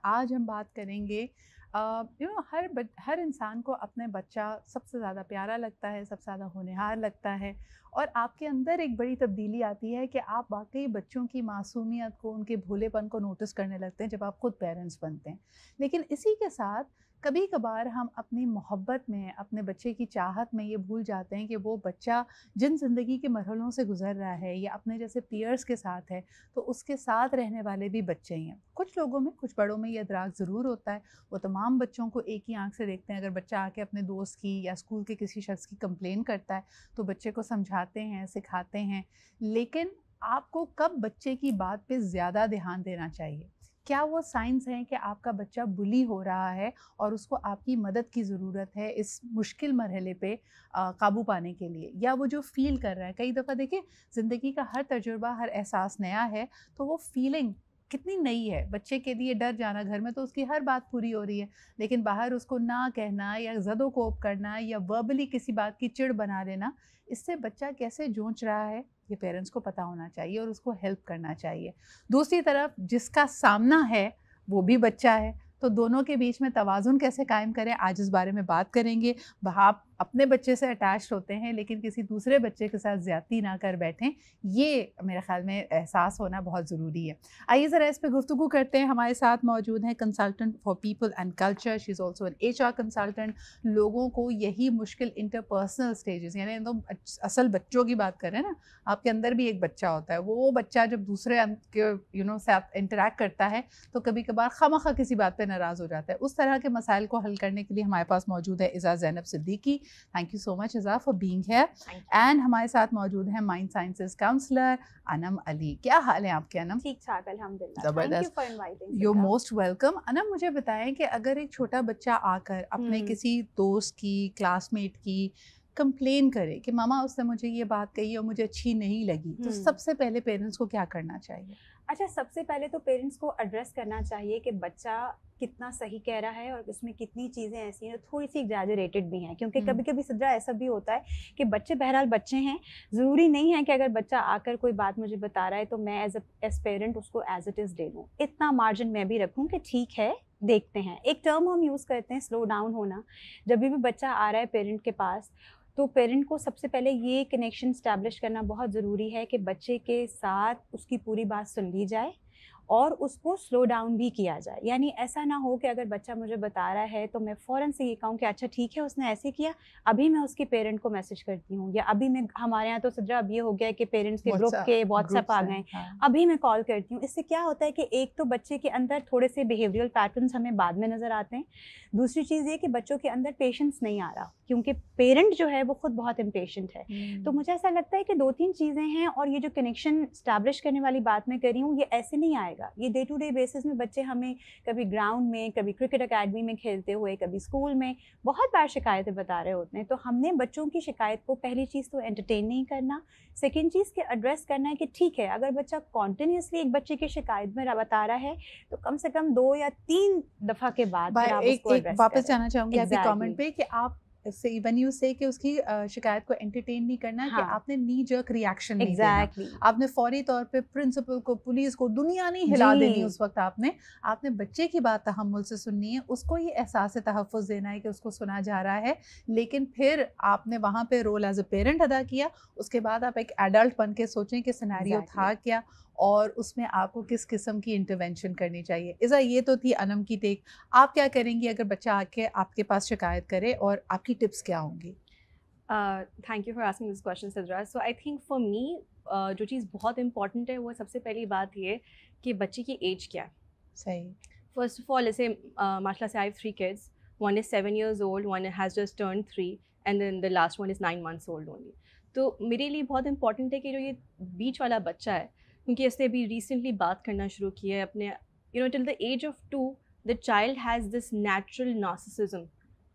आज हम बात करेंगे हर इंसान को अपने बच्चा सबसे ज़्यादा प्यारा लगता है, सबसे ज़्यादा होनहार लगता है और आपके अंदर एक बड़ी तब्दीली आती है कि आप वाकई बच्चों की मासूमियत को, उनके भोलेपन को नोटिस करने लगते हैं जब आप खुद पेरेंट्स बनते हैं। लेकिन इसी के साथ कभी कभार हम अपनी मोहब्बत में, अपने बच्चे की चाहत में ये भूल जाते हैं कि वो बच्चा जिन ज़िंदगी के मरहलों से गुज़र रहा है या अपने जैसे पीयर्स के साथ है, तो उसके साथ रहने वाले भी बच्चे ही हैं। कुछ लोगों में, कुछ बड़ों में ये इदराक ज़रूर होता है। वो तमाम बच्चों को एक ही आंख से देखते हैं। अगर बच्चा आके अपने दोस्त की या स्कूल के किसी शख्स की कंप्लेन करता है तो बच्चे को समझाते हैं, सिखाते हैं। लेकिन आपको कब बच्चे की बात पे ज़्यादा ध्यान देना चाहिए? क्या वो साइंस हैं कि आपका बच्चा बुली हो रहा है और उसको आपकी मदद की ज़रूरत है इस मुश्किल मरहले पे काबू पाने के लिए, या वो जो फ़ील कर रहा है? कई दफ़ा देखिए, ज़िंदगी का हर तजुर्बा, हर एहसास नया है, तो वो फ़ीलिंग कितनी नई है। बच्चे के लिए डर जाना, घर में तो उसकी हर बात पूरी हो रही है, लेकिन बाहर उसको ना कहना या ज़दो-कोब करना या वर्बली किसी बात की चिढ़ बना देना, इससे बच्चा कैसे जूझ रहा है, ये पेरेंट्स को पता होना चाहिए और उसको हेल्प करना चाहिए। दूसरी तरफ जिसका सामना है, वो भी बच्चा है, तो दोनों के बीच में तवाज़ुन कैसे कायम करें, आज इस बारे में बात करेंगे। आप अपने बच्चे से अटैच्ड होते हैं लेकिन किसी दूसरे बच्चे के साथ ज़्यादती ना कर बैठें, ये मेरे ख़्याल में एहसास होना बहुत ज़रूरी है। आइए ज़रा इस पे गुफ्तगू करते हैं। हमारे साथ मौजूद हैं consultant for people and culture, she is also an HR consultant. लोगों को यही मुश्किल इंटरपर्सनल स्टेजेस, यानी तो असल बच्चों की बात करें ना, आपके अंदर भी एक बच्चा होता है, वो बच्चा जब दूसरे के साथ इंटरेक्ट करता है तो कभी कभार खामखा किसी बात पे नाराज़ हो जाता है। उस तरह के मसाइल को हल करने के लिए हमारे पास मौजूद है Iza Zainab Siddiqui. Thank you so much Iza for being here. And हमारे साथ मौजूद है mind sciences counsellor Anam Ali. क्या हाल है आपके अनम? ठीक ठाक अल्हम्दुलिल्लाह। ज़बरदस्त। Thank you for inviting. You most welcome. Anam, मुझे बताएं कि अगर एक छोटा बच्चा आकर अपने किसी दोस्त की, क्लासमेट की कंप्लेन करे कि मामा उसने मुझे ये बात कही और मुझे अच्छी नहीं लगी, तो सबसे पहले पेरेंट्स को क्या करना चाहिए? अच्छा, सबसे पहले तो पेरेंट्स को एड्रेस करना चाहिए कि बच्चा कितना सही कह रहा है और उसमें कितनी चीज़ें ऐसी हैं थोड़ी सी एग्जैजरेटेड भी हैं, क्योंकि कभी कभी सजा ऐसा भी होता है कि बच्चे बहरहाल बच्चे हैं। ज़रूरी नहीं है कि अगर बच्चा आकर कोई बात मुझे बता रहा है तो मैं एज पेरेंट उसको एज इट इज़ ले लूँ। इतना मार्जिन मैं भी रखूँ कि ठीक है, देखते हैं। एक टर्म हम यूज़ करते हैं, स्लो डाउन होना। जब भी बच्चा आ रहा है पेरेंट के पास, तो पेरेंट को सबसे पहले ये कनेक्शन स्टैब्लिश करना बहुत ज़रूरी है कि बच्चे के साथ उसकी पूरी बात सुन ली जाए और उसको स्लो डाउन भी किया जाए। यानी ऐसा ना हो कि अगर बच्चा मुझे बता रहा है तो मैं फ़ौरन से ये कहूँ कि अच्छा ठीक है, उसने ऐसे किया, अभी मैं उसके पेरेंट को मैसेज करती हूँ, या अभी मैं, हमारे यहाँ तो सदरा अब ये हो गया है कि पेरेंट्स के ग्रुप के व्हाट्सएप आ गए, अभी मैं कॉल करती हूँ। इससे क्या होता है कि एक तो बच्चे के अंदर थोड़े से बिहेवियरल पैटर्न्स हमें बाद में नज़र आते हैं। दूसरी चीज़ ये कि बच्चों के अंदर पेशेंस नहीं आ रहा, क्योंकि पेरेंट जो है वो खुद बहुत इम्पेशेंट है। तो मुझे ऐसा लगता है कि 2-3 चीज़ें हैं, और ये जो कनेक्शन स्टैब्लिश करने वाली बात मैं कर रही हूँ, ये ऐसे नहीं आएगा। ये डे टू डे बेसिस में बच्चे हमें कभी ग्राउंड में, कभी क्रिकेट अकेडमी में खेलते हुए, कभी स्कूल में बहुत बार शिकायतें बता रहे होते हैं। तो हमने बच्चों की शिकायत को पहली चीज़ तो एंटरटेन नहीं करना, सेकेंड चीज़ के एड्रेस करना है कि ठीक है, अगर बच्चा कॉन्टिन्यूसली एक बच्चे की शिकायत में बता रहा है तो कम से कम 2 या 3 दफ़ा के बाद फिर आप उसको एड्रेस करें। वापस जाना चाहूँगी आपके कमेंट पे कि आप से व्हेन यू से कि उसकी शिकायत को एंटरटेन नहीं करना, कि आपने नी जर्क रिएक्शन नहीं देना, आपने फौरी तौर पे प्रिंसिपल को, पुलिस को, दुनिया नहीं हिला देनी उस वक्त। आपने बच्चे की बात तहम्मुल से सुननी है, उसको ये एहसास तहफ़्फ़ुज़ देना है कि उसको सुना जा रहा है, लेकिन फिर आपने वहाँ पे रोल एज अ पेरेंट अदा किया। उसके बाद आप एक एडल्ट बन के सोचें कि सिनेरियो था क्या और उसमें आपको किस किस्म की इंटरवेंशन करनी चाहिए। इज़ा, ये तो थी अनम की टेक। आप क्या करेंगी अगर बच्चा आके आपके पास शिकायत करे, और आपकी टिप्स क्या होंगी? Thank you for asking this question Sidra. So I think for me जो चीज़ बहुत इंपॉर्टेंट है वो सबसे पहली बात ये कि बच्चे की एज क्या है। सही। फर्स्ट ऑफ ऑल, जैसे माशाल्लाह से I have 3 kids, one is 7 years old, one has just turned 3 and then the last one is 9 months old only. तो मेरे लिए बहुत इंपॉर्टेंट है कि जो ये बीच वाला बच्चा है, क्योंकि इसने अभी रिसेंटली बात करना शुरू की है अपने, till the age of 2 the child has this natural narcissism.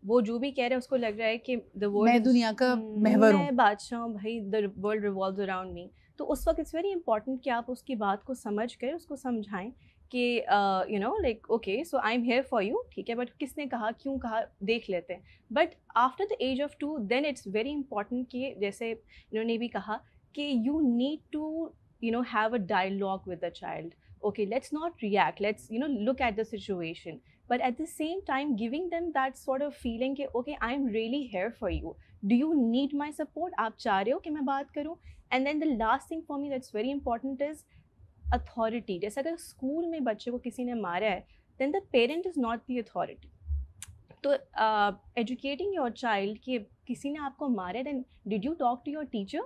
वो जो भी कह रहे हैं उसको लग रहा है कि द वर्ल्ड, मैं दुनिया का महवर हूँ, मैं बादशाह हूँ भाई, the world revolves around me. तो उस वक्त इट्स वेरी इंपॉर्टेंट कि आप उसकी बात को समझ कर उसको समझाएं कि like okay, so I am here for you, ठीक है, बट किसने कहा, क्यों कहा, देख लेते हैं। But after the age of 2 then it's very important कि जैसे इन्होंने भी कहा कि you need to have a dialogue with the child. okay, let's not react, let's look at the situation, but at the same time giving them that sort of feeling कि okay, I'm really here for you, do you need my support, आप चाह रहे हो कि मैं बात करूं. And then the last thing for me that's very important is authority. जैसे अगर स्कूल में बच्चे को किसी ने मारा है, then the parent is not the authority. तो educating your child कि किसी ने आपको मारा है, then did you talk to your teacher?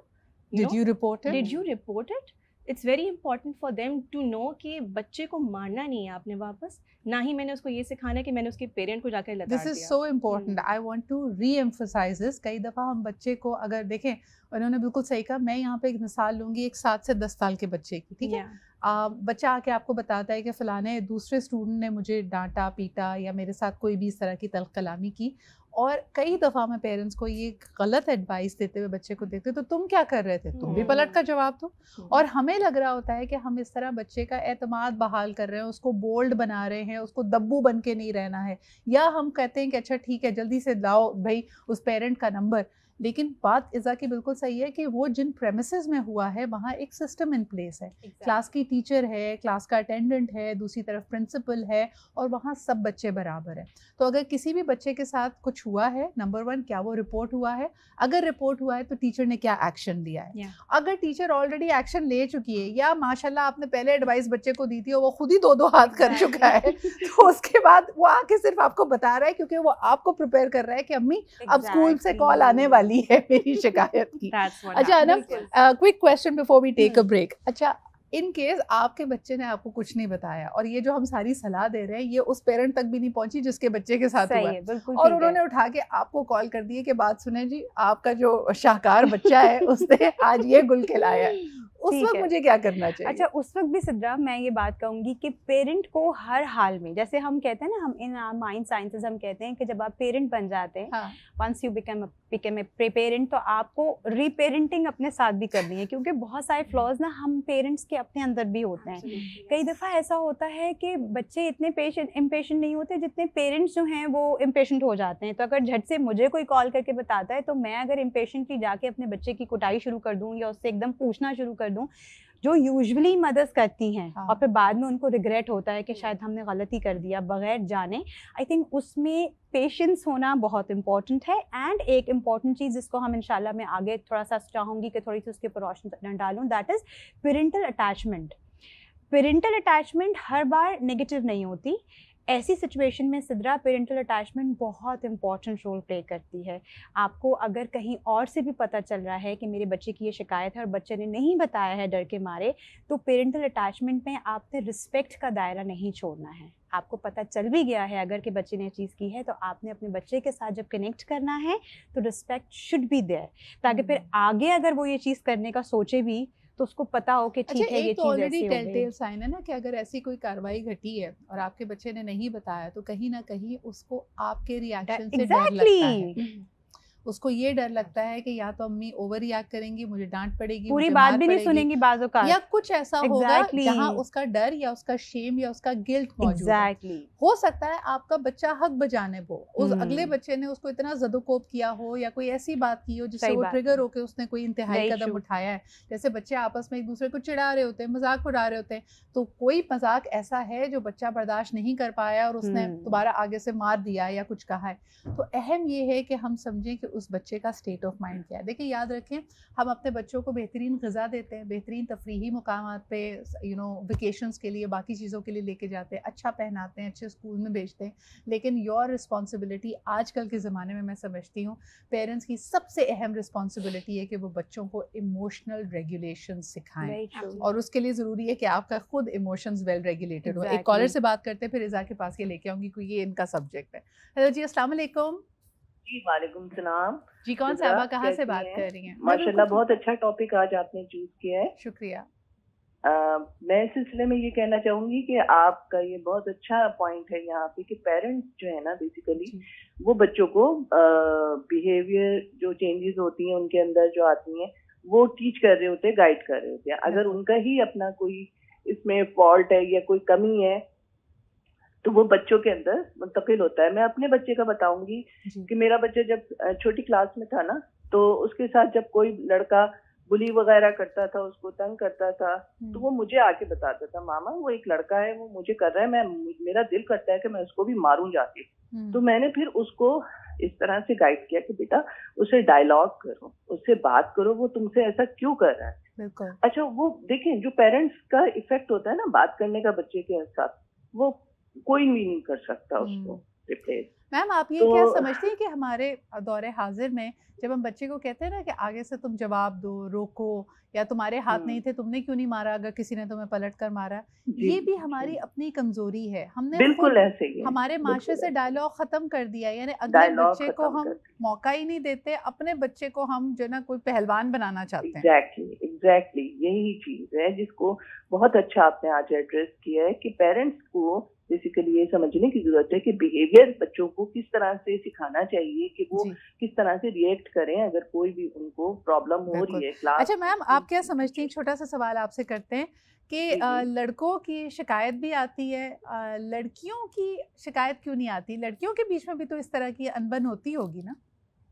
Did you report it? Did you report it? It's very important for them to know कि बच्चे को मारना नहीं है आपने वापस, ना ही मैंने उसको ये सिखाना है कि मैंने उसके पेरेंट को जाकर लताड़ दिया. This is so important. I want to re-emphasize this. कई दफ़ा हम बच्चे को अगर देखें, उन्होंने बिल्कुल सही कहा. मैं यहाँ पे एक मिसाल लूँगी एक 7 से 10 साल के बच्चे की, ठीक है. बच्चा आके आपको बताता है कि फ़लाने दूसरे स्टूडेंट ने मुझे डांटा पीटा या मेरे साथ कोई भी इस तरह की तल्ख़ कलामी की, और कई दफ़ा मैं पेरेंट्स को ये गलत एडवाइस देते हुए बच्चे को देखते तो तुम क्या कर रहे थे, तुम भी पलट कर जवाब दो. और हमें लग रहा होता है कि हम इस तरह बच्चे का एतमाद बहाल कर रहे हैं, उसको बोल्ड बना रहे हैं, उसको दब्बू बन के नहीं रहना है, या हम कहते हैं कि अच्छा ठीक है जल्दी से लाओ भाई उस पेरेंट का नंबर. लेकिन बात इज़ा की बिल्कुल सही है कि वो जिन प्रेमिसेस में हुआ है वहाँ एक सिस्टम इन प्लेस है. क्लास की टीचर है, क्लास का अटेंडेंट है, दूसरी तरफ प्रिंसिपल है, और वहाँ सब बच्चे बराबर हैं. तो अगर किसी भी बच्चे के साथ कुछ हुआ है, नंबर 1 क्या वो रिपोर्ट हुआ है, अगर रिपोर्ट हुआ है तो टीचर ने क्या एक्शन लिया है. अगर टीचर ऑलरेडी एक्शन ले चुकी है, या माशाल्लाह आपने पहले एडवाइस बच्चे को दी थी और वो खुद ही 2-2 हाथ कर चुका है, तो उसके बाद वो आके सिर्फ आपको बता रहा है क्योंकि वो आपको प्रिपेयर कर रहा है कि अम्मी अब स्कूल से कॉल आने वाली है मेरी शिकायत की. अच्छा ना, quick question before we take a break. अच्छा, इन केस आपके बच्चे ने आपको कुछ नहीं बताया और ये जो हम सारी सलाह दे रहे हैं ये उस पेरेंट तक भी नहीं पहुंची जिसके बच्चे के साथ हुआ है, और उन्होंने उठा के आपको कॉल कर दिए कि बात सुने जी, आपका जो शाहकार बच्चा है उसने आज ये गुल खिलाया है, उस वक्त मुझे क्या करना चाहिए? अच्छा, उस वक्त भी सिद्रा मैं ये बात कहूँगी कि पेरेंट को हर हाल में, जैसे हम कहते हैं ना, हम इन माइंड साइंसेस हम कहते हैं कि जब आप पेरेंट बन जाते हैं, once you become a parent, तो आपको रीपेरेंटिंग अपने साथ भी करनी है, क्योंकि बहुत सारे फ्लॉज ना हम पेरेंट्स के अपने अंदर भी होते हैं. कई दफ़ा ऐसा होता है कि बच्चे इतने इम्पेशेंट नहीं होते जितने पेरेंट्स जो हैं वो इम्पेशेंट हो जाते हैं. तो अगर झट से मुझे कोई कॉल करके बताता है तो मैं अगर इम्पेशेंटली जाके अपने बच्चे की कुटाई शुरू कर दूँ या उससे एकदम पूछना शुरू कर दूं, जो यूजुअली मदर्स करती हैं, और फिर बाद में उनको रिग्रेट होता है कि शायद हमने गलती कर दिया बगैर जाने. आई थिंक उसमें पेशेंस होना बहुत इंपॉर्टेंट है. एंड एक इम्पॉर्टेंट चीज़ जिसको हम इंशाल्लाह मैं आगे थोड़ा सा चाहूँगी कि थोड़ी सी उसके ऊपर रोशनी डालूँ, that is parental attachment. Parental attachment her bar negative नहीं होती. ऐसी सिचुएशन में सिद्रा पेरेंटल अटैचमेंट बहुत इंपॉर्टेंट रोल प्ले करती है. आपको अगर कहीं और से भी पता चल रहा है कि मेरे बच्चे की ये शिकायत है और बच्चे ने नहीं बताया है डर के मारे, तो पेरेंटल अटैचमेंट में आपने रिस्पेक्ट का दायरा नहीं छोड़ना है. आपको पता चल भी गया है अगर कि बच्चे ने चीज़ की है, तो आपने अपने बच्चे के साथ जब कनेक्ट करना है तो रिस्पेक्ट शुड बी देयर, ताकि फिर आगे अगर वो ये चीज़ करने का सोचे भी तो उसको पता हो कि ठीक है ये चीज़ ऐसी हो गई. टेलटेल साइन है ना कि अगर ऐसी कोई कार्रवाई घटी है और आपके बच्चे ने नहीं बताया तो कहीं ना कहीं उसको आपके रिएक्शन से डर लगता है. उसको ये डर लगता है कि या तो अम्मी ओवर रिएक्ट करेंगी, मुझे डांट पड़ेगी, पूरी बात भी नहीं सुनेंगी बाज़ औक़ात, या कुछ ऐसा होगा जहां उसका डर या उसका शेम या उसका गिल्ट मौजूद है. हो सकता है आपका बच्चा हक बजाने वो उस अगले बच्चे ने उसको इतना ज़दोकोब किया हो या कोई ऐसी बात की हो जिससे वो ट्रिगर होकर उसने कोई इंतहाई कदम उठाया है. जैसे बच्चे आपस में एक दूसरे को चिढ़ा रहे होते हैं, मजाक उड़ा रहे होते हैं, तो कोई मजाक ऐसा है जो बच्चा बर्दाश्त नहीं कर पाया और उसने दोबारा आगे से मार दिया या कुछ कहा है. तो अहम ये है कि हम समझें कि उस बच्चे का स्टेट ऑफ माइंड क्या है. देखिए, याद रखें, हम अपने बच्चों को बेहतरीन ग़िज़ा देते हैं, बेहतरीन तफरीही मुकामात पे वेकेशंस के लिए, बाकी चीज़ों के लिए लेके जाते हैं, अच्छा पहनाते हैं, अच्छे स्कूल में भेजते हैं, लेकिन योर रिस्पॉन्सिबिलिटी आजकल के ज़माने में मैं समझती हूँ पेरेंट्स की सबसे अहम रिस्पॉन्सिबिलिटी है कि वो बच्चों को इमोशनल रेगुलेशन सिखाएं, और उसके लिए ज़रूरी है कि आपका खुद इमोशंस वेल रेगुलेटेड हो. एक कॉलर से बात करते हैं, फिर इज़ा के पास ये लेके आऊँगी क्योंकि ये इनका सब्जेक्ट है. हेलो जी, अस्सलाम वालेकुम. जी वालेकुम सलाम जी. कौन साहबा कहाँ से बात कर रही हैं? माशाल्लाह बहुत अच्छा टॉपिक आज आपने चूज किया है, शुक्रिया. मैं इस सिलसिले में ये कहना चाहूंगी कि आपका ये बहुत अच्छा पॉइंट है यहाँ पे कि पेरेंट्स जो है ना बेसिकली वो बच्चों को बिहेवियर जो चेंजेस होती हैं उनके अंदर जो आती हैं वो टीच कर रहे होते हैं, गाइड कर रहे होते हैं. अगर उनका ही अपना कोई इसमें फॉल्ट है या कोई कमी है तो वो बच्चों के अंदर मुंतकिल होता है. मैं अपने बच्चे का बताऊंगी कि मेरा बच्चा जब छोटी क्लास में था ना, तो उसके साथ जब कोई लड़का बुली वगैरह करता था, उसको तंग करता था, तो वो मुझे आके बताता था, मामा वो एक लड़का है, वो मुझे कर रहा है, मेरा दिल करता है कि मैं उसको भी मारूं जाके। तो मैंने फिर उसको इस तरह से गाइड किया कि बेटा उसे डायलॉग करो, उससे बात करो, वो तुमसे ऐसा क्यों कर रहा है। बिल्कुल। अच्छा, वो देखें जो पेरेंट्स का इफेक्ट होता है ना बात करने का बच्चे के साथ, वो कोई भी नहीं कर सकता उसको रिप्लेस। मैम आप ये क्या समझती हैं कि हमारे दौरे हाजिर में जब हम बच्चे को कहते हैं ना कि आगे से तुम जवाब दो, रोको, या तुम्हारे हाथ नहीं थे तुमने क्यों नहीं मारा अगर किसी ने तुम्हें पलट कर मारा, ये भी हमारी अपनी कमजोरी है। हमने बिल्कुल ऐसे ही हमारे माशरे से डायलॉग खत्म कर दिया, यानी अगले बच्चे को हम मौका ही नहीं देते, अपने बच्चे को हम जो ना कोई पहलवान बनाना चाहते हैं। एग्जैक्टली यही चीज है जिसको बहुत अच्छा आपने आज एड्रेस किया है कि पेरेंट्स को बेसिकली ये समझने की जरूरत है कि बिहेवियर बच्चों को किस तरह से सिखाना चाहिए कि वो किस तरह से रिएक्ट करें अगर कोई भी उनको प्रॉब्लम हो रही है क्लास। अच्छा मैम आप क्या समझती हैं, छोटा सा सवाल आपसे करते हैं कि लड़कों की शिकायत भी आती है, लड़कियों की शिकायत क्यों नहीं आती? लड़कियों के बीच में भी तो इस तरह की अनबन होती होगी ना?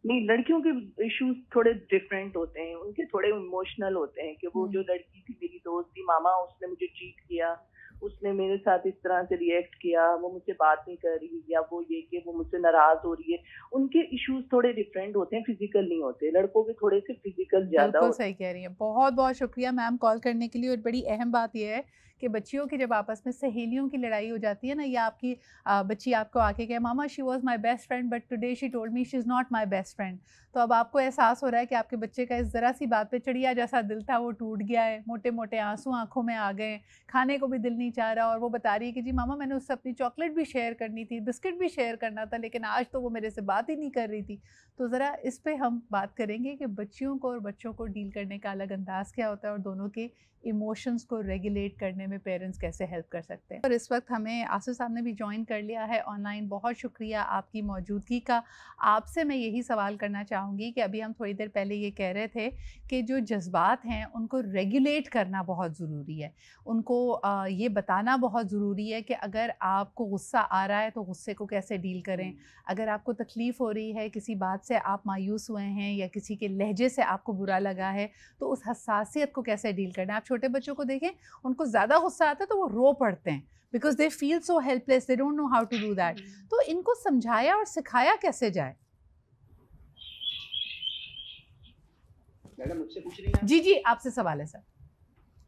नहीं, लड़कियों के इश्यूज थोड़े डिफरेंट होते हैं, उनके थोड़े इमोशनल होते हैं कि वो जो लड़की थी मेरी दोस्त थी, मामा उसने मुझे चीट किया, उसने मेरे साथ इस तरह से रिएक्ट किया, वो मुझसे बात नहीं कर रही, या वो ये कि वो मुझसे नाराज हो रही है। उनके इश्यूज थोड़े डिफरेंट होते हैं, फिजिकल नहीं होते। लड़कों के थोड़े से फिजिकल ज्यादा होते हैं। सही कह रही है। बहुत बहुत शुक्रिया मैम कॉल करने के लिए। और बड़ी अहम बात यह है कि बच्चियों की जब आपस में सहेलियों की लड़ाई हो जाती है ना, या आपकी बच्ची आपको आके कहे मामा she was my best friend but today she told me she is not my best friend, तो अब आपको एहसास हो रहा है कि आपके बच्चे का इस ज़रा सी बात पे चिड़िया जैसा दिल था वो टूट गया है, मोटे मोटे आंसू आंखों में आ गए, खाने को भी दिल नहीं चाह रहा, और वो बता रही है कि जी मामा मैंने उससे अपनी चॉकलेट भी शेयर करनी थी, बिस्किट भी शेयर करना था, लेकिन आज तो वो मेरे से बात ही नहीं कर रही थी। तो ज़रा इस पे हम बात करेंगे कि बच्चियों को और बच्चों को डील करने का अलग अंदाज़ क्या होता है और दोनों के इमोशंस को रेगुलेट करने में पेरेंट्स कैसे हेल्प कर सकते हैं। और इस वक्त हमें आसिफ साहब ने भी ज्वाइन कर लिया है ऑनलाइन। बहुत शुक्रिया आपकी मौजूदगी का। आपसे मैं यही सवाल करना चाहूँगी कि अभी हम थोड़ी देर पहले ये कह रहे थे कि जो जज्बात हैं उनको रेगुलेट करना बहुत ज़रूरी है, उनको ये बताना बहुत ज़रूरी है कि अगर आपको गुस्सा आ रहा है तो गुस्से को कैसे डील करें, अगर आपको तकलीफ़ हो रही है, किसी बात से आप मायूस हुए हैं या किसी के लहजे से आपको बुरा लगा है, तो उस हसासियत को कैसे डील करना है। आप छोटे बच्चों को देखें, उनको ज़्यादा गुस्सा आता है तो वो रो पड़ते हैं because they feel so helpless, they don't know how to do that. तो इनको समझाया और सिखाया कैसे जाए? मैडम मुझसे पूछ रही हैं? जी जी आपसे सवाल है सर।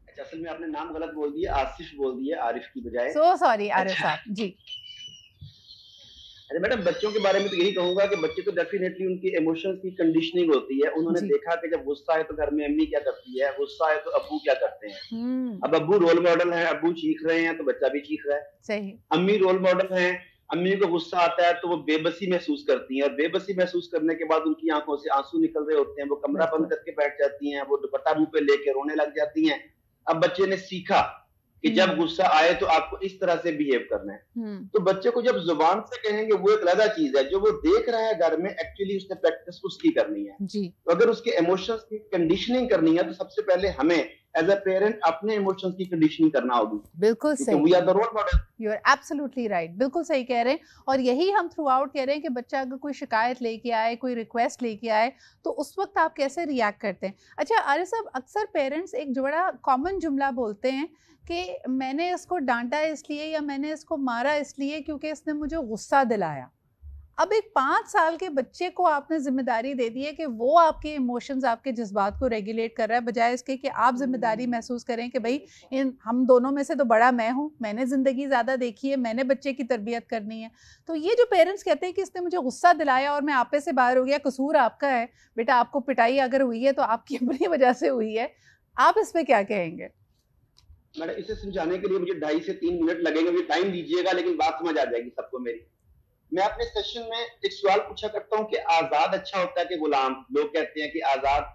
अच्छा, असल में आपने नाम गलत बोल दिया, आसिफ बोल दिया आरिफ की बजाय। सो सॉरी आरिफ साहब जी। अरे मैडम बच्चों के बारे में तो यही कहूंगा कि बच्चे तो डेफिनेटली उनकी इमोशंस की कंडीशनिंग होती है। उन्होंने देखा कि जब गुस्सा है तो घर में अम्मी क्या करती है, गुस्सा है तो अब्बू क्या करते हैं। अब अब्बू रोल मॉडल है, अब्बू चीख रहे हैं तो बच्चा भी चीख रहा है। सही। अम्मी रोल मॉडल है, अम्मी को गुस्सा आता है तो वो बेबसी महसूस करती हैं, और बेबसी महसूस करने के बाद उनकी आंखों से आंसू निकल रहे होते हैं, वो कमरा बंद करके बैठ जाती हैं, वो दुपट्टा मुंह पे लेके रोने लग जाती हैं। अब बच्चे ने सीखा कि जब गुस्सा आए तो आपको इस तरह से बिहेव करना है। तो बच्चे को जब जुबान से कहेंगे वो एक अलग चीज है, जो वो देख रहा है घर में एक्चुअली उसने प्रैक्टिस उसकी करनी है जी। तो अगर उसके इमोशंस की कंडीशनिंग करनी है तो सबसे पहले हमें एज अ पेरेंट अपने इमोशंस की कंडीशनिंग करना होगी। बिल्कुल सही, we are the role model. You are absolutely right, बिल्कुल सही कह रहे हैं। और यही हम थ्रू आउट कह रहे हैं कि बच्चा अगर कोई शिकायत लेके आए, कोई रिक्वेस्ट लेके आए, तो उस वक्त आप कैसे रिएक्ट करते हैं। अच्छा आरिफ साहब, अक्सर पेरेंट्स एक जो बड़ा कॉमन जुमला बोलते हैं कि मैंने इसको डांटा इसलिए या मैंने इसको मारा इसलिए क्योंकि इसने मुझे गुस्सा दिलाया। अब एक 5 साल के बच्चे को आपने जिम्मेदारी दे दी है कि वो आपके इमोशंस, आपके जज्बात को रेगुलेट कर रहा है, बजाय इसके कि आप जिम्मेदारी महसूस करें कि भाई हम दोनों में से तो बड़ा मैं हूँ, मैंने ज़िंदगी ज़्यादा देखी है, मैंने बच्चे की तरबियत करनी है। तो ये जो पेरेंट्स कहते हैं कि इसने मुझे गुस्सा दिलाया और मैं आपे से बाहर हो गया, कसूर आपका है, बेटा आपको पिटाई अगर हुई है तो आपकी अपनी वजह से हुई है, आप इस पर क्या कहेंगे? मैडम इसे समझाने के लिए मुझे 2.5 से 3 मिनट लगेंगे, मुझे टाइम दीजिएगा, लेकिन बात समझ आ जाएगी सबको मेरी। मैं अपने सेशन में एक सवाल पूछा करता हूँ कि आजाद अच्छा होता है कि गुलाम। लोग कहते हैं कि आजाद,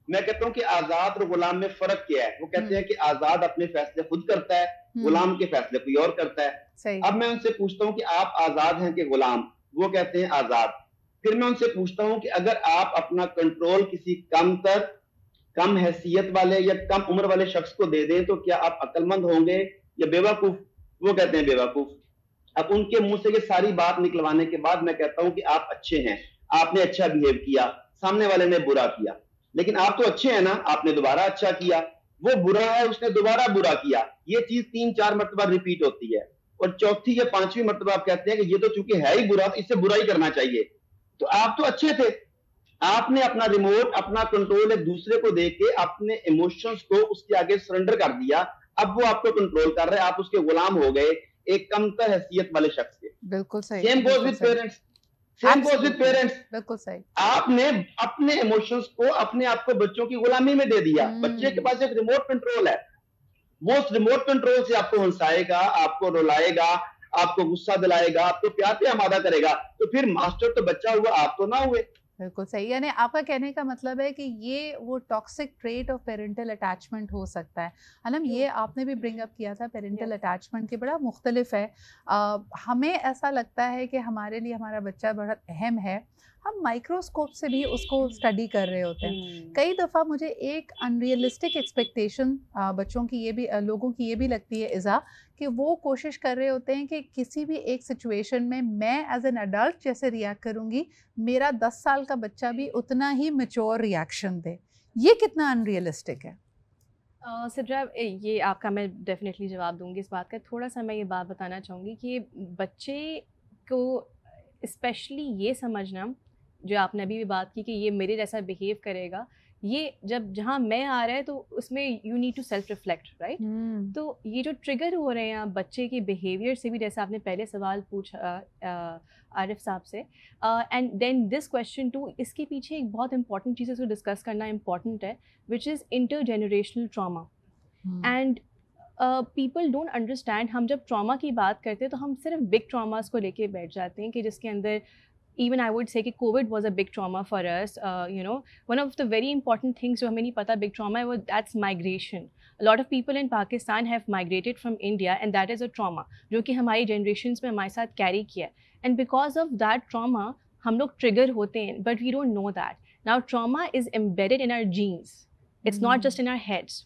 मैं कहता हूँ कि आजाद और गुलाम में फर्क क्या है। वो कहते हैं कि आजाद अपने फैसले खुद करता है, गुलाम के फैसले कोई और करता है। अब मैं उनसे पूछता हूँ कि आप आजाद हैं कि गुलाम, वो कहते हैं आजाद। फिर मैं उनसे पूछता हूँ कि अगर आप अपना कंट्रोल किसी कम हैसियत वाले या कम उम्र वाले शख्स को दे दें तो क्या आप अक्लमंद होंगे या बेवकूफ? वो कहते हैं बेवकूफ। अब उनके मुंह से ये सारी बात निकलवाने के बाद मैं कहता हूं कि आप अच्छे हैं, आपने अच्छा बिहेव किया, सामने वाले ने बुरा किया। लेकिन आप तो अच्छे हैं ना, आपने दोबारा अच्छा किया। वो बुरा है, उसने दोबारा बुरा किया। ये चीज 3-4 मरतबा रिपीट होती है, और चौथी या 5वीं मरतबा आप कहते हैं कि ये तो चूंकि है ही बुरा, तो इससे बुरा ही करना चाहिए। तो आप तो अच्छे थे, आपने अपना रिमोट, अपना कंट्रोल एक दूसरे को दे के अपने इमोशंस को उसके आगे सरेंडर कर दिया। अब वो आपको कंट्रोल कर रहे हैं, आप उसके गुलाम हो गए एक कमतर हैसियत वाले शख्स के। बिल्कुल सही। Same goes with parents, same goes with parents. बिल्कुल सही। आपने अपने इमोशंस को, अपने आप को बच्चों की गुलामी में दे दिया। बच्चे के पास एक रिमोट कंट्रोल है, वो उस रिमोट कंट्रोल से आपको हंसाएगा, आपको रुलाएगा, आपको गुस्सा दिलाएगा, आपको प्यार पे आमादा करेगा। तो फिर मास्टर तो बच्चा हुआ, आप तो ना हुए। बिल्कुल सही। यानी आपका कहने का मतलब है कि ये वो toxic trait of parental attachment हो सकता है। अनम, ये आपने भी ब्रिंग अप किया था, पेरेंटल अटैचमेंट के बड़ा मुख्तलिफ है। हमें ऐसा लगता है कि हमारे लिए हमारा बच्चा बहुत अहम है, हम माइक्रोस्कोप से भी उसको स्टडी कर रहे होते हैं। कई दफ़ा मुझे एक अनरियलिस्टिक एक्सपेक्टेशन बच्चों की ये भी लोगों की ये भी लगती है इज़ा, कि वो कोशिश कर रहे होते हैं कि किसी भी एक सिचुएशन में मैं एज एन अडल्ट जैसे रिएक्ट करूँगी, मेरा 10 साल का बच्चा भी उतना ही मैच्योर रिएक्शन दे। ये कितना अनरियलिस्टिक है? सिद्रा, ये आपका मैं डेफिनेटली जवाब दूंगी इस बात का। थोड़ा सा मैं ये बात बताना चाहूँगी कि बच्चे को स्पेशली ये समझना, जो आपने अभी भी बात की कि ये मेरे जैसा बिहेव करेगा, ये जब जहाँ मैं आ रहा है तो उसमें you need to self reflect, right. तो ये जो ट्रिगर हो रहे हैं बच्चे के बिहेवियर से भी, जैसे आपने पहले सवाल पूछा आरिफ साहब से, and then this question too, इसके पीछे एक बहुत इंपॉर्टेंट चीज़ इसको डिस्कस करना इंपॉर्टेंट है, which is intergenerational trauma. And people don't understand. हम जब ट्रामा की बात करते हैं तो हम सिर्फ बिग ट्रामास को लेके बैठ जाते हैं, कि जिसके अंदर even I would say कि COVID was a big trauma for us. You know, one of the very important things जो हमें नहीं पता big trauma है, वो that's migration. A lot of people in Pakistan have migrated from India, and that is a trauma जो कि हमारी generations में हमारे साथ carry किया है, and because of that trauma हम लोग trigger होते हैं, but we don't know that. Now trauma is embedded in our genes. It's not just in our heads.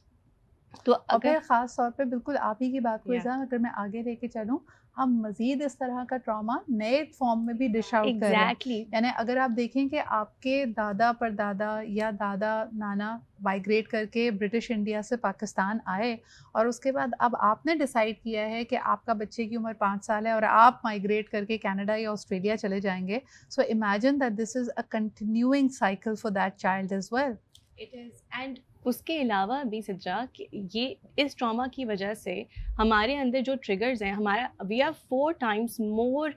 तो अगर ख़ास तौर पे बिल्कुल आप ही की बात को अगर मैं आगे लेके चलूँ, हम मज़ीद इस तरह का ट्रॉमा नए फॉर्म में भी डिश आउट कर रहे हैं। यानी अगर आप देखें कि आपके दादा परदादा या दादा नाना माइग्रेट करके ब्रिटिश इंडिया से पाकिस्तान आए, और उसके बाद अब आपने डिसाइड किया है कि आपका बच्चे की उम्र 5 साल है और आप माइग्रेट करके कनाडा या ऑस्ट्रेलिया चले जाएंगे। So imagine that this is a continuing cycle for that child as well. It is. And उसके अलावा भी सिद्रा, ये इस ट्रॉमा की वजह से हमारे अंदर जो ट्रिगर्स हैं, हमारा we are 4 times more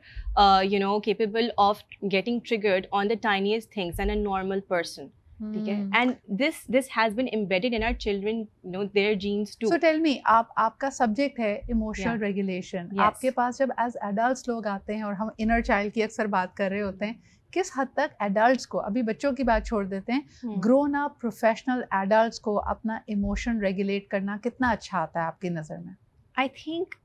you know capable of getting triggered on the tiniest things and a normal person. ठीक है, and this has been embedded in our children, you know, their genes too. So tell me, आपका subject है emotional regulation. आपके पास जब as adults लोग आते हैं और हम इनर चाइल्ड की अक्सर बात कर रहे होते हैं, किस हद तक एडल्ट्स को, अभी बच्चों की बात छोड़ देते हैं, ग्रोन अप प्रोफेशनल एडल्ट्स को अपना इमोशन रेगुलेट करना कितना अच्छा आता है आपकी नज़र में? I think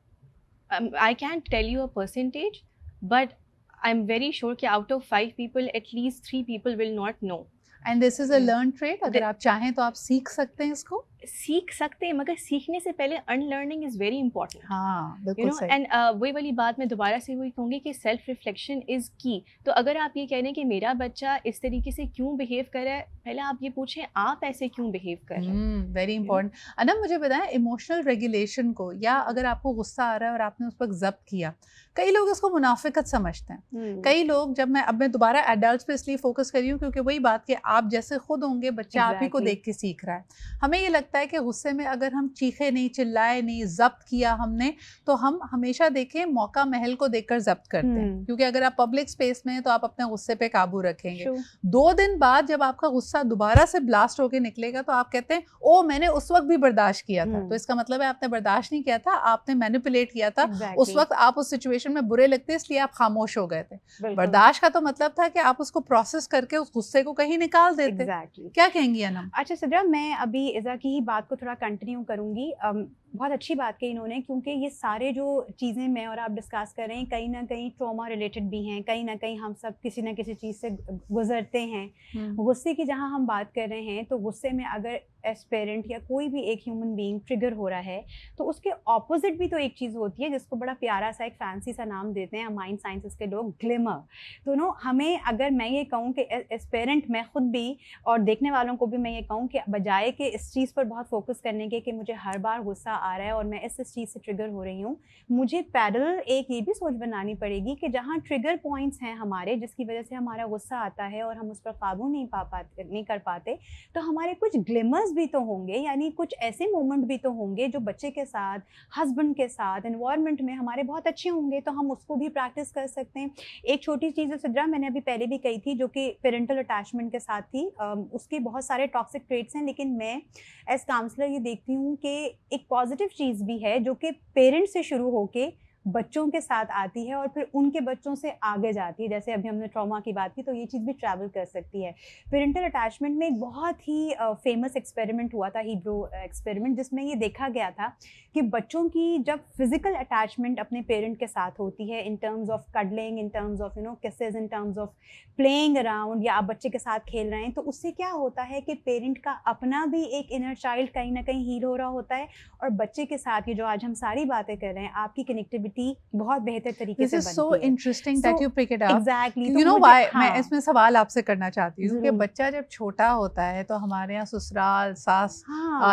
I can tell you a percentage, but I am very sure कि out of 5 people at least 3 people will not know. And this is a learn trait. अगर आप चाहें तो आप सीख सकते हैं, इसको सीख सकते हैं, मगर सीखने से पहले अनलर्निंग इज़ वेरी इंपॉर्टेंट। हाँ, बिल्कुल सही। एंड वही वाली बात मैं दोबारा से वही कहूँगी कि सेल्फ रिफ्लेक्शन इज़ की। तो अगर आप ये कह रहे हैं कि मेरा बच्चा इस तरीके से क्यों बिहेव कर रहा है, पहले आप ये पूछें आप ऐसे क्यों बिहेव कर रहे हैं। Very important. अनम, मुझे बताएं, इमोशनल रेगुलेशन को, या अगर आपको गुस्सा आ रहा है और आपने उस पर जब्त किया, कई लोग उसको मुनाफिकत समझते हैं। कई लोग, जब मैं दोबारा एडल्ट्स पे इसलिए फोकस कर रही हूँ क्योंकि वही बात कि आप जैसे खुद होंगे, बच्चा आप ही को देख के सीख रहा है। हमें ये लगता है कि गुस्से में अगर हम चीखे नहीं, चिल्लाए नहीं, जब्त किया हमने, तो हम हमेशा देखें मौका महल को देखकर जब्त करते हैं, क्योंकि अगर आप पब्लिक स्पेस में हैं तो आप अपने गुस्से पे काबू रखेंगे। 2 दिन बाद जब आपका गुस्सा दोबारा से ब्लास्ट होके निकलेगा तो आप कहते हैं, ओ मैंने उस वक्त भी बर्दाश्त किया था। तो इसका मतलब है आपने बर्दाश्त नहीं किया था, आपने मैनिपुलेट किया था। उस वक्त आप उस सिचुएशन में बुरे लगते इसलिए आप खामोश हो गए थे। बर्दाश्त का तो मतलब था कि आप उसको प्रोसेस करके उस गुस्से को कहीं निकाल देते। क्या कहेंगी अनम? अच्छा सिद्रा, मैं अभी इज़ा की ही बात को थोड़ा कंटिन्यू करूंगी। बहुत अच्छी बात कही इन्होंने, क्योंकि ये सारे जो चीज़ें मैं और आप डिस्कस कर रहे हैं कहीं ना कहीं ट्रॉमा रिलेटेड भी हैं, कहीं ना कहीं हम सब किसी ना किसी चीज़ से गुजरते हैं। गुस्से की जहाँ हम बात कर रहे हैं, तो गुस्से में अगर एज पेरेंट या कोई भी एक ह्यूमन बीइंग ट्रिगर हो रहा है, तो उसके ऑपोजिट भी तो एक चीज़ होती है जिसको बड़ा प्यारा सा एक फैंसी सा नाम देते हैं माइंड साइंसेस के लोग, ग्लिमर। तो नो हमें, अगर मैं ये कहूँ कि एज पेरेंट मैं खुद भी और देखने वालों को भी मैं ये कहूँ कि बजाय कि इस चीज़ पर बहुत फोकस करने के कि मुझे हर बार गुस्सा आ रहा है और मैं इस चीज़ से ट्रिगर हो रही हूँ, मुझे पैरेलल एक ये भी सोच बनानी पड़ेगी कि जहाँ ट्रिगर पॉइंट्स हैं हमारे, जिसकी वजह से हमारा गुस्सा आता है और हम उस पर काबू नहीं कर पाते, तो हमारे कुछ ग्लिमर्स भी तो होंगे, यानी कुछ ऐसे मोमेंट भी तो होंगे जो बच्चे के साथ, हस्बैंड के साथ, एनवायरनमेंट में हमारे बहुत अच्छे होंगे, तो हम उसको भी प्रैक्टिस कर सकते हैं। एक छोटी चीज़ है सिद्रा, मैंने अभी पहले भी कही थी, जो कि पेरेंटल अटैचमेंट के साथ थी। उसके बहुत सारे टॉक्सिक ट्रेट्स हैं, लेकिन मैं एज काउंसलर ये देखती हूँ कि एक पॉजिटिव चीज़ भी है जो कि पेरेंट्स से शुरू होके बच्चों के साथ आती है और फिर उनके बच्चों से आगे जाती है। जैसे अभी हमने ट्रॉमा की बात की, तो ये चीज़ भी ट्रैवल कर सकती है। पेरेंटल अटैचमेंट में एक बहुत ही फेमस एक्सपेरिमेंट हुआ था, हीब्रो एक्सपेरिमेंट, जिसमें ये देखा गया था कि बच्चों की जब फिजिकल अटैचमेंट अपने पेरेंट के साथ होती है, in terms of cuddling, in terms of kisses, in terms of playing around, या आप बच्चे के साथ खेल रहे हैं, तो उससे क्या होता है कि पेरेंट का अपना भी एक इनर चाइल्ड कहीं ना कहीं हील हो रहा होता है, और बच्चे के साथ ये जो आज हम सारी बातें कर रहे हैं, आपकी कनेक्टिविटी बहुत बेहतर तरीके से बनती है। This is so interesting that you pick it up. Exactly. You know why? मैं इसमें सवाल आपसे करना चाहती हूँ कि बच्चा जब छोटा होता है तो हमारे यहाँ ससुराल, सास,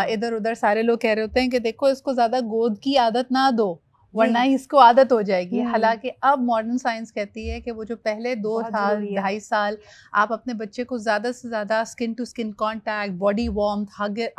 इधर उधर सारे लोग कह रहे होते हैं कि देखो इसको ज्यादा गोद की आदत ना दो, वरना ही इसको आदत हो जाएगी। हालांकि अब मॉडर्न साइंस कहती है कि वो जो पहले 2 साल 2.5 साल आप अपने बच्चे को ज़्यादा से ज़्यादा skin to skin contact, body warmth,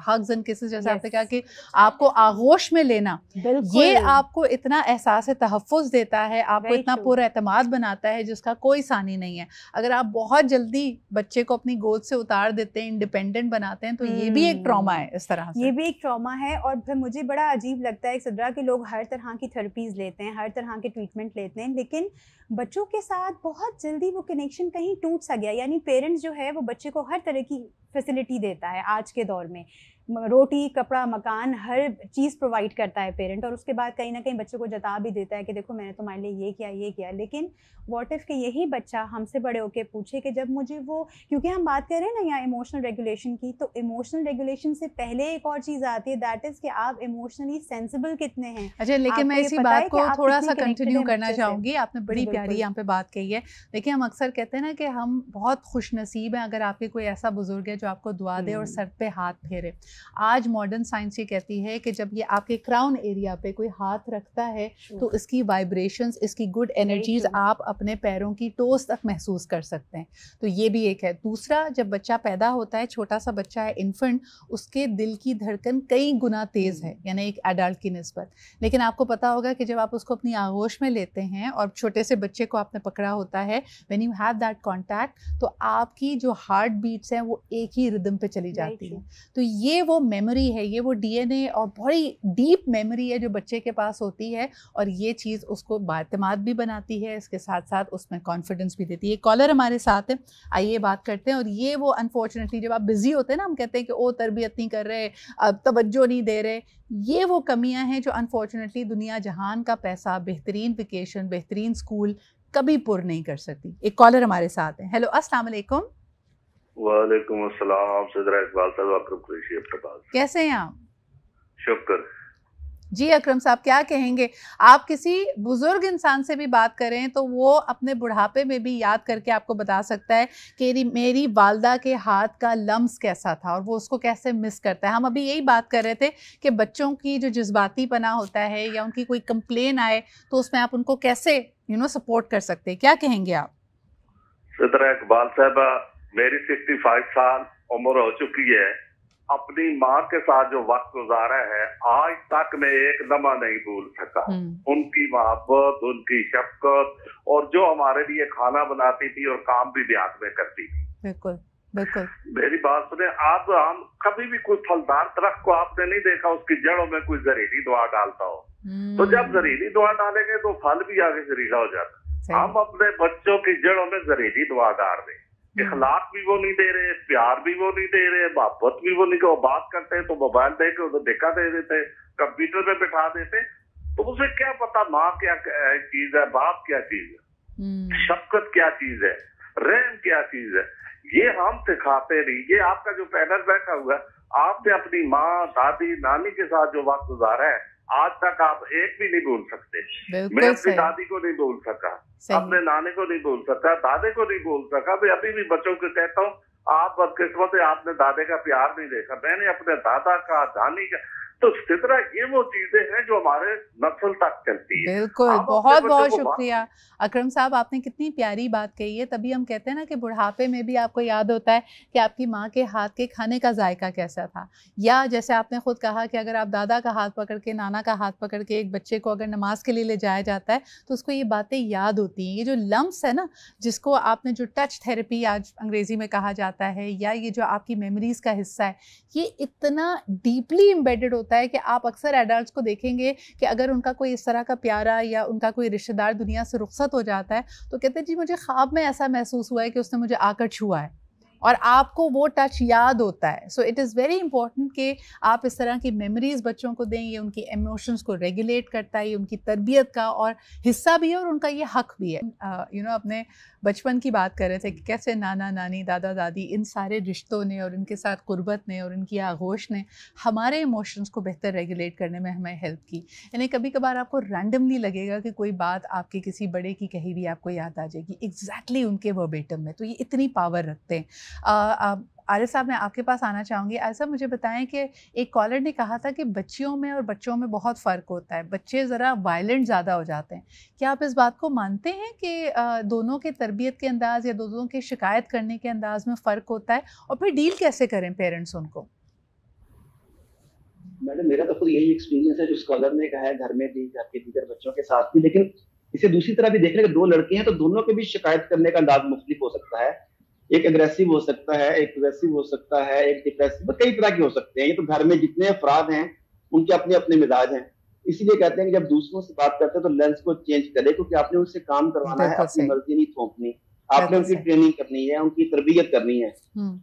hugs and kisses, जैसे आपने कहा कि आपको आगोश में लेना, ये आपको इतना एहसास तहफ़्फ़ुज़ देता है, आपको इतना पुरएतमाद बनाता है जिसका कोई सानी नहीं है। अगर आप बहुत जल्दी बच्चे को अपनी गोद से उतार देते हैं, इंडिपेंडेंट बनाते हैं, तो ये भी एक ट्रॉमा है। इस तरह से ये भी एक ट्रॉमा है। और फिर मुझे बड़ा अजीब लगता है सिद्रा कि लोग हर तरह की थेरेपीज लेते हैं, हर तरह के ट्रीटमेंट लेते हैं, लेकिन बच्चों के साथ बहुत जल्दी वो कनेक्शन कहीं टूट सा गया। यानी पेरेंट्स जो है वो बच्चे को हर तरह की फैसिलिटी देता है आज के दौर में, रोटी, कपड़ा, मकान, हर चीज़ प्रोवाइड करता है पेरेंट, और उसके बाद कहीं ना कहीं बच्चे को जता भी देता है कि देखो मैंने तुम्हारे लिए ये किया। लेकिन व्हाट इफ़ कि यही बच्चा हमसे बड़े होके पूछे कि जब मुझे वो, क्योंकि हम बात कर रहे हैं ना यहाँ इमोशनल रेगुलेशन की, तो इमोशनल रेगुलेशन से पहले एक और चीज़ आती है, दैट इज़ कि आप इमोशनली सेंसिबल कितने हैं। अच्छा, लेकिन मैं इसी बात को थोड़ा सा कंटिन्यू करना चाहूँगी। आपने बड़ी प्यारी यहाँ पे बात कही है। देखिए, हम अक्सर कहते हैं ना कि हम बहुत खुशनसीब हैं अगर आपके कोई ऐसा बुजुर्ग है जो आपको दुआ दे और सर पे हाथ फेरे। आज मॉडर्न साइंस ये कहती है कि जब ये आपके क्राउन एरिया पे कोई हाथ रखता है तो इसकी वाइब्रेशंस, इसकी गुड एनर्जीज आप अपने पैरों की टोस तक महसूस कर सकते हैं। तो ये भी एक है। दूसरा, जब बच्चा पैदा होता है, छोटा सा बच्चा है, इन्फेंट, उसके दिल की धड़कन कई गुना तेज़ है, यानी एक एडल्ट की निस्बत। लेकिन आपको पता होगा कि जब आप उसको अपनी आगोश में लेते हैं और छोटे से बच्चे को आपने पकड़ा होता है, when you have that contact, तो आपकी जो हार्ट बीट्स हैं वो एक ही रिदम पे चली जाती है। तो ये वो मेमोरी है, ये वो डीएनए और बड़ी डीप मेमोरी है जो बच्चे के पास होती है, और ये चीज़ उसको बाएतमाद भी बनाती है, इसके साथ साथ उसमें कॉन्फिडेंस भी देती है। कॉलर हमारे साथ है, आइए बात करते हैं। और ये वो अनफॉर्चुनेटली जब आप बिजी होते हैं ना, हम कहते हैं कि ओ तरबियत नहीं कर रहे, अब तवज्जो नहीं दे रहे, ये वो कमियां हैं जो अनफॉर्चुनेटली दुनिया जहान का पैसा, बेहतरीन वेकेशन, बेहतरीन स्कूल कभी पुर नहीं कर सकती। एक कॉलर हमारे साथ है। हेलो, अस्सलाम वालेकुम। वालेकुम अस्सलाम। सिद्रा इकबाल साहब, अकरम कुरैशी आपके पास। कैसे हैं आप? शुक्र जी अकरम साहब, क्या कहेंगे? आप किसी बुजुर्ग इंसान से भी बात करें तो वो अपने बुढ़ापे में भी याद करके आपको बता सकता है कि मेरी वालदा के हाथ का लम्स कैसा था और वो उसको कैसे मिस करता है। हम अभी यही बात कर रहे थे कि बच्चों की जो जज्बाती पना होता है या उनकी कोई कंप्लेन आए तो उसमें आप उनको कैसे सपोर्ट कर सकते हैं, क्या कहेंगे आप? सिद्रा इकबाल साहबा, मेरी 65 साल उम्र हो चुकी है। अपनी माँ के साथ जो वक्त गुजारा है आज तक मैं एक लम्हा नहीं भूल सका। उनकी मोहब्बत, उनकी शफकत, और जो हमारे लिए खाना बनाती थी और काम भी ब्याह में करती थी। बिल्कुल बिल्कुल। मेरी बात सुने आप, हम कभी भी कोई फलदार दरख्त को आपने नहीं देखा उसकी जड़ों में कोई जहरीली दवा डालता हो। तो जब जहरीली दवा डालेंगे तो फल भी आगे जहरीला हो जाता है। हम अपने बच्चों की जड़ों में जहरीली दवा डाल दें। इखलाक भी वो नहीं दे रहे, प्यार भी वो नहीं दे रहे, मोहब्बत भी वो नहीं। वो बात करते हैं तो मोबाइल दे के उन्हें देखा दे देते, कंप्यूटर पे बिठा देते, तो उसे क्या पता माँ क्या चीज है, बाप क्या चीज है, शफकत क्या चीज है, रहम क्या चीज है, ये हम सिखाते नहीं। ये आपका जो पैनल बैठा हुआ है, आपने अपनी माँ, दादी, नानी के साथ जो वक्त गुजारा है, आज तक आप एक भी नहीं भूल सकते। मैं अपनी दादी को नहीं भूल सका, अपने नाने को नहीं भूल सका, दादे को नहीं भूल सका। मैं अभी भी बच्चों को कहता हूँ, आप बदकिस्मत है, आपने दादे का प्यार नहीं देखा, मैंने अपने दादा का, नानी का। तो इस तरह ये वो चीजें हैं जो हमारे नस्ल तक चलती है। बिल्कुल, बहुत बहुत शुक्रिया अकरम साहब, आपने कितनी प्यारी बात कही है। तभी हम कहते हैं ना कि बुढ़ापे में भी आपको याद होता है कि आपकी माँ के हाथ के खाने का जायका कैसा था, या जैसे आपने खुद कहा कि अगर आप दादा का हाथ पकड़ के, नाना का हाथ पकड़ के एक बच्चे को अगर नमाज के लिए ले जाया जाता है तो उसको ये बातें याद होती हैं। ये जो लम्स है ना, जिसको आपने जो टच थेरेपी आज अंग्रेज़ी में कहा जाता है, या ये जो आपकी मेमोरीज़ का हिस्सा है, ये इतना डीपली एम्बेडेड होता है कि आप अक्सर एडल्ट्स को देखेंगे कि अगर उनका कोई इस तरह का प्यारा या उनका कोई रिश्तेदार दुनिया से रुखसत हो जाता है तो कहते हैं जी मुझे ख्वाब में ऐसा महसूस हुआ है कि उसने मुझे आकर छुआ है, और आपको वो टच याद होता है। So it is very important कि आप इस तरह की मेमोरीज़ बच्चों को दें। ये उनकी इमोशंस को रेगुलेट करता है, ये उनकी तरबियत का और हिस्सा भी है और उनका ये हक भी है। अपने बचपन की बात कर रहे थे कि कैसे नाना नानी, दादा दादी, इन सारे रिश्तों ने और इनके साथ कुर्बत ने और इनकी आगोश ने हमारे इमोशंस को बेहतर रेगुलेट करने में हमें हेल्प की। यानी कभी कभार आपको रैंडमली लगेगा कि कोई बात आपके किसी बड़े की कही भी आपको याद आ जाएगी एग्जैक्टली उनके वर्बेटम में। तो ये इतनी पावर रखते हैं। आरिफ साहब, मैं आपके पास आना चाहूँगी। ऐसा मुझे बताएं कि एक कॉलर ने कहा था कि बच्चियों में और बच्चों में बहुत फ़र्क होता है, बच्चे ज़रा वायलेंट ज़्यादा हो जाते हैं। क्या आप इस बात को मानते हैं कि दोनों के तरबियत के अंदाज़ या दोनों के शिकायत करने के अंदाज़ में फ़र्क होता है, और फिर डील कैसे करें पेरेंट्स उनको? मैडम, मेरा तो खुद यही एक्सपीरियंस है जो स्कॉलर ने कहा है, घर में भी, घर के दीगर बच्चों के साथ भी। लेकिन इसे दूसरी तरह भी देखने के, दो लड़के हैं तो दोनों के भी शिकायत करने का अंदाज मुख्तलिफ हो सकता है। एक अग्रेसिव हो सकता है, एक पॉजेसिव हो सकता है, एक डिप्रेसिव, कई तरह के हो सकते हैं। ये तो घर में जितने अफराद हैं उनके अपने अपने मिजाज हैं। इसीलिए कहते हैं कि जब दूसरों से बात करते हैं तो लेंस को चेंज करें, क्योंकि आपने उनसे काम करवाना है, अपनी मर्जी नहीं थोपनी। आपने उनकी ट्रेनिंग करनी है, उनकी तरबियत करनी है,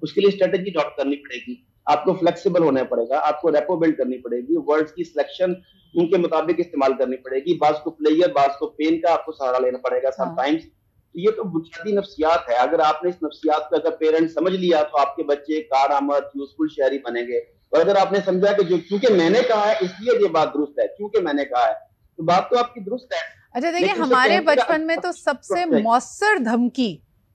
उसके लिए स्ट्रेटेजी अडॉप्ट करनी पड़ेगी। आपको फ्लेक्सिबल होना पड़ेगा, आपको रेपो बिल्ड करनी पड़ेगी, वर्ड्स की सिलेक्शन उनके मुताबिक इस्तेमाल करनी पड़ेगी। बाज को प्लेयर, बाज को पेन का आपको सहारा लेना पड़ेगा समटाइम्स। ये तो बुनियादी नफ्सियात है। अगर आपने इस नफ्सियात को अगर पेरेंट समझ लिया तो आपके बच्चे कारआमद, यूजफुल शहरी बनेंगे। और अगर आपने समझा कि जो क्योंकि मैंने कहा है इसलिए ये बात दुरुस्त है, क्योंकि मैंने कहा है, तो बात तो आपकी दुरुस्त है। अच्छा देखिए, हमारे बचपन में तो सबसे मौसर धमकी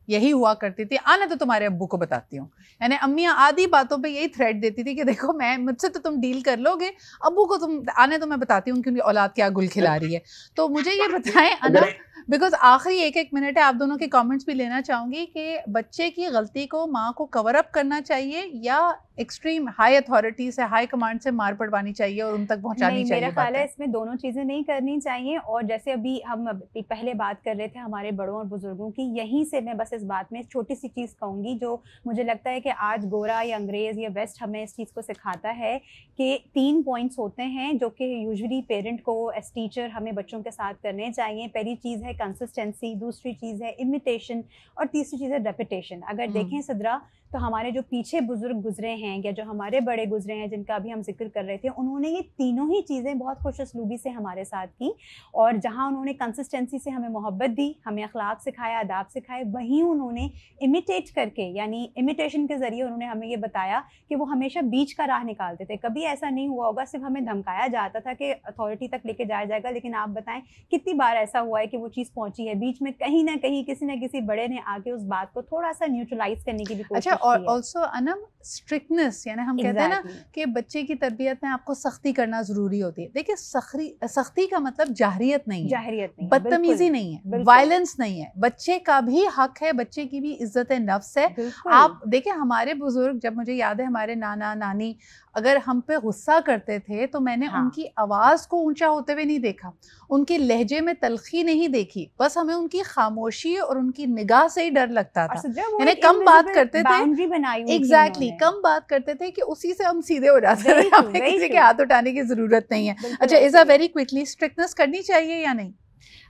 यही हुआ करती थी, आने तो तुम्हारे अब्बू को बताती हूँ। यानी अम्मियाँ आधी बातों पे यही थ्रेट देती थी कि देखो मैं मुझसे तो तुम डील कर लोगे, अब्बू को तुम आने तो मैं बताती हूँ कि उनकी औलाद क्या गुल खिला रही है। तो मुझे ये बताएं अनम, बिकॉज आखिरी एक मिनट है, आप दोनों के कमेंट्स भी लेना चाहूँगी कि बच्चे की गलती को माँ को कवर अप करना चाहिए या एक्सट्रीम हाई अथॉरिटी से, हाई कमांड से मार पड़वानी चाहिए और उन तक पहुँचानी चाहिए? मेरा ख्याल है इसमें दोनों चीज़ें नहीं करनी चाहिए। और जैसे अभी हम पहले बात कर रहे थे हमारे बड़ों और बुजुर्गों की, यहीं से मैं बस इस बात में छोटी सी चीज़ कहूँगी जो मुझे लगता है कि आज गोरा या अंग्रेज़ या वेस्ट हमें इस चीज़ को सिखाता है कि 3 पॉइंट्स होते हैं जो कि यूजुअली पेरेंट को एज टीचर हमें बच्चों के साथ करने चाहिए। पहली चीज़ है कंसिस्टेंसी, दूसरी चीज़ है इमिटेशन, और तीसरी चीज़ है रेपिटेशन। अगर देखें सदरा, तो हमारे जो पीछे बुजुर्ग गुजरे हैं या जो हमारे बड़े गुजरे हैं जिनका अभी हम जिक्र कर रहे थे, उन्होंने ये तीनों ही चीज़ें बहुत खुश उसलूबी से हमारे साथ की। और जहाँ उन्होंने कंसिस्टेंसी से हमें मोहब्बत दी, हमें अखलाक सिखाया, आदाब सिखाए, वहीं उन्होंने इमिटेट करके, यानी इमिटेशन के ज़रिए उन्होंने हमें ये बताया कि वो हमेशा बीच का राह निकालते थे। कभी ऐसा नहीं हुआ होगा सिर्फ हमें धमकाया जाता था कि अथॉरिटी तक लेके जाया जाएगा, लेकिन आप बताएं कितनी बार ऐसा हुआ है कि वो चीज़ पहुंची है बीच में, कहीं ना कहीं किसी न किसी बड़े ने आके उस बात को थोड़ा सा न्यूट्रलाइज करने की भी कोशिश की है। और ऑल्सो अनम, स्ट्रिक्टनेस, यानी हम कहते हैं ना कि बच्चे की तरबियत में आपको सख्ती करना जरूरी होती है। देखिए, सख्ती का मतलब जाहरियत नहीं है, बदतमीजी नहीं है, वायलेंस नहीं है। बच्चे का भी हक है, बच्चे की भी इज्जत नफ्स है। आप देखिए, हमारे बुजुर्ग, जब मुझे याद है हमारे नाना नानी अगर हम पे गुस्सा करते थे तो मैंने उनकी आवाज़ को ऊंचा होते हुए नहीं देखा, उनके लहजे में तलखी नहीं देखी, बस हमें उनकी खामोशी और उनकी निगाह से ही डर लगता था। यानी कम बात करते थे, एग्जैक्टली कम बात करते थे कि उसी से हम सीधे हो जाते थे, हमें किसी के हाथ उठाने की जरूरत नहीं है। अच्छा इज़ा, वेरी क्विकली, स्ट्रिक्टनेस करनी चाहिए या नहीं?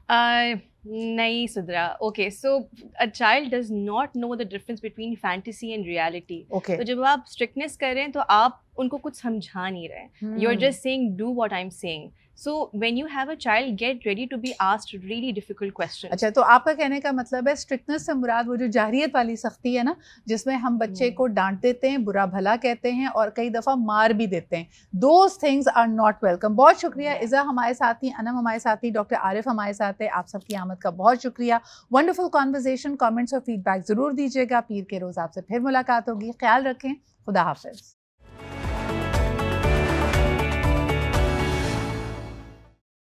नहीं सुधरा. Okay, so a child does not know the difference between fantasy and reality. Okay. तो जब आप strictness कर रहे हैं तो आप उनको कुछ समझा नहीं रहे. You're just saying do what I'm saying. So when you have a child, get ready to be asked really difficult questions. अच्छा, तो आपका कहने का मतलब है स्ट्रिक्टनेस से मुराद वो जो जाहिरियत वाली सख्ती है ना, जिसमें हम बच्चे को डांट देते हैं, बुरा भला कहते हैं और कई दफ़ा मार भी देते हैं. Those things are not welcome. बहुत शुक्रिया इज़ा हमारे साथ थी, अनम हमारे साथ थी, डॉक्टर आरिफ हमारे साथ है. आप सबकी आमद का बहुत शुक्रिया. Wonderful conversation. कमेंट्स और फीडबैक ज़रूर दीजिएगा. पीर के रोज़ आपसे फिर मुलाकात होगी. ख्याल रखें. खुदा हाफिज़.